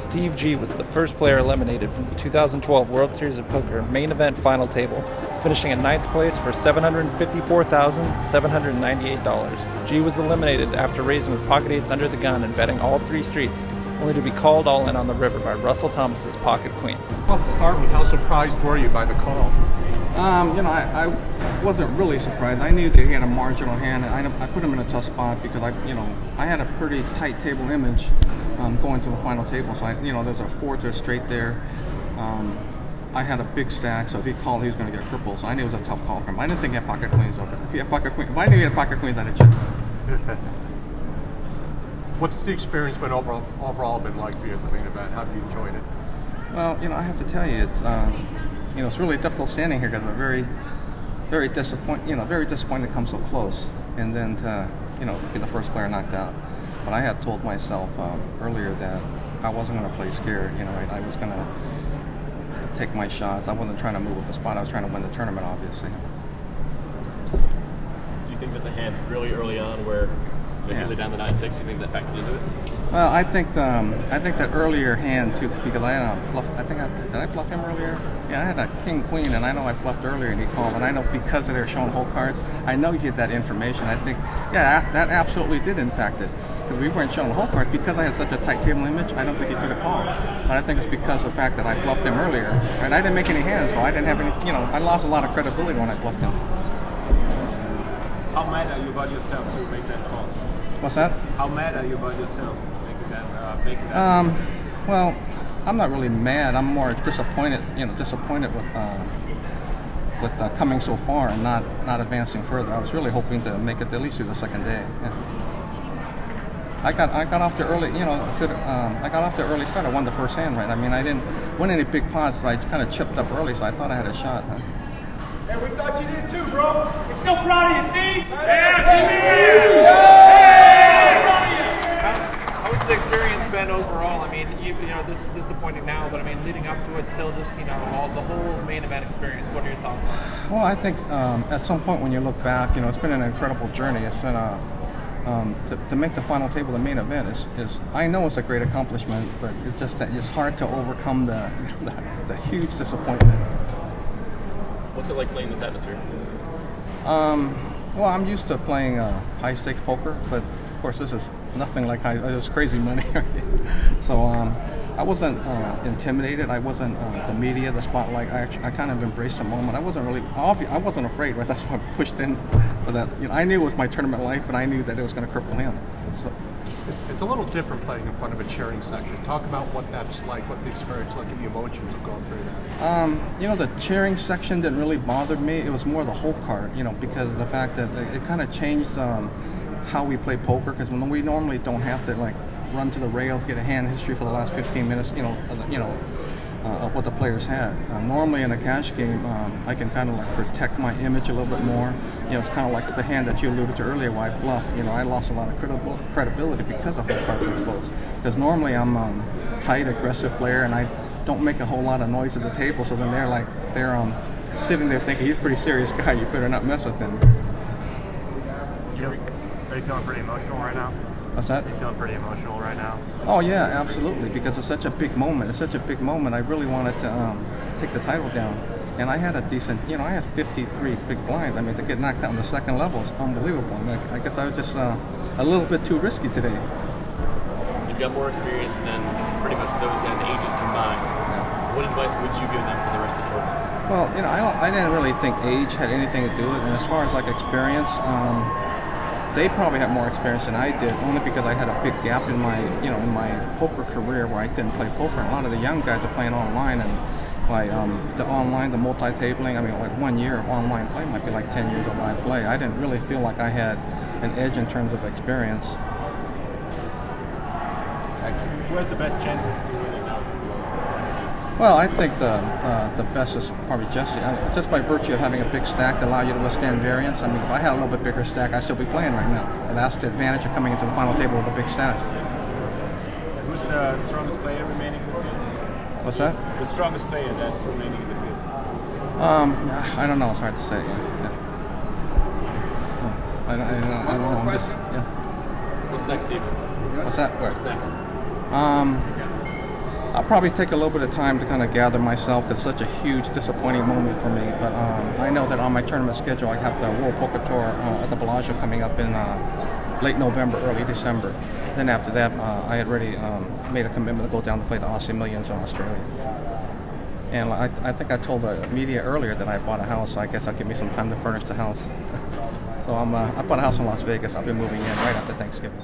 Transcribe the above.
Steve G was the first player eliminated from the 2012 World Series of Poker main event final table, finishing in 9th place for $754,798. G was eliminated after raising with pocket eights under the gun and betting all 3 streets, only to be called all in on the river by Russell Thomas's pocket queens. Well, to start with, how surprised were you by the call? I wasn't really surprised. I knew that he had a marginal hand, and I put him in a tough spot because I had a pretty tight table image going to the final table. So there's a 4 to a straight there. I had a big stack, so if he called, he was going to get crippled. So I knew it was a tough call for him. I didn't think he had pocket queens open. If I knew he had pocket queens, I'd have checked. What's the experience been overall been like for you at the main event? How have you enjoyed it? Well, I have to tell you, it's really difficult standing here because I'm very disappointed. Very disappointed to come so close, and then to be the first player knocked out. But I had told myself earlier that I wasn't going to play scared. I was going to take my shots. I wasn't trying to move up the spot. I was trying to win the tournament, obviously. Do you think that's a hand really early on where they're nearly down to 9-6? Do you think that factored into it? Well, I think that earlier hand too, because I had a bluff. Did I bluff him earlier? Yeah, I had a king queen, and I know I bluffed earlier, and he called. And I know because they're showing whole cards, I know you get that information. I think, yeah, that absolutely did impact it because we weren't showing whole cards because I had such a tight table image. I don't think he could have called, but I think it's because of the fact that I bluffed him earlier, and I didn't make any hands, so I didn't have any. I lost a lot of credibility when I bluffed him. How mad are you about yourself to make that call? What's that? How mad are you about yourself making that? Well, I'm not really mad. I'm more disappointed. Disappointed with coming so far and not advancing further. I was really hoping to make it at least through the second day. Yeah. I got off the early. I got off the early start. I won the first hand, right? I mean, I didn't win any big pots, but I kind of chipped up early, so I thought I had a shot. Huh? Hey, we thought you did too, bro. We're still proud of you, Steve. Yeah. How has the experience been overall? I mean, this is disappointing now, but I mean, leading up to it, still just the whole main event experience. What are your thoughts on it? Well, I think at some point when you look back, it's been an incredible journey. It's been to make the final table, the main event is I know it's a great accomplishment, but it's just that it's hard to overcome the huge disappointment. What's it like playing this atmosphere? Well, I'm used to playing high stakes poker, but of course this is nothing like it's crazy money. So I wasn't intimidated. I wasn't the media, the spotlight. I kind of embraced the moment. I wasn't afraid. Right, that's why I pushed in for that. I knew it was my tournament life, but I knew that it was going to cripple him. So. It's a little different playing in front of a cheering section. Talk about what that's like, what the experience like, and the emotions of going through that. The cheering section didn't really bother me. It was more the whole card, because of the fact that it kind of changed how we play poker. Because when we normally don't have to run to the rail to get a hand history for the last 15 minutes, of what the players had. Normally in a cash game, I can kind of protect my image a little bit more. It's kind of like the hand that you alluded to earlier where I bluff. I lost a lot of credibility because of the cards exposed. Because normally I'm a tight, aggressive player, and I don't make a whole lot of noise at the table. So then they're sitting there thinking he's a pretty serious guy. You better not mess with him. Are you feeling pretty emotional right now? What's that? Are you feeling pretty emotional right now? Oh yeah, absolutely, because it's such a big moment. It's such a big moment. I really wanted to take the title down, and I had a decent, I had 53 big blinds. I mean, to get knocked out on the second level is unbelievable. I guess I was just a little bit too risky today. You've got more experience than pretty much those guys' ages combined. Yeah. What advice would you give them for the rest of the tournament? Well, I didn't really think age had anything to do with it, and as far as experience, they probably have more experience than I did, only because I had a big gap in my, in my poker career where I didn't play poker. And a lot of the young guys are playing online, and the online, the multi-tabling. I mean, 1 year of online play might be 10 years of live play. I didn't really feel like I had an edge in terms of experience. Who has the best chances to win it now? Well, I think the best is probably Jesse. Just by virtue of having a big stack that allow you to withstand variance. I mean, if I had a little bit bigger stack, I'd still be playing right now. And that's the advantage of coming into the final table with a big stack. Who's the strongest player remaining in the field? What's that? The strongest player that's remaining in the field. I don't know. It's hard to say. Yeah. I don't know. What's next, Steve? What's that? Where? What's next? I'll probably take a little bit of time to kind of gather myself because it's such a huge disappointing moment for me. But I know that on my tournament schedule, I have the World Poker Tour at the Bellagio coming up in late November, early December. Then after that, I had already made a commitment to go down to play the Aussie Millions in Australia. And I think I told the media earlier that I bought a house, so I guess I'll give me some time to furnish the house. So I bought a house in Las Vegas. I'll be moving in right after Thanksgiving.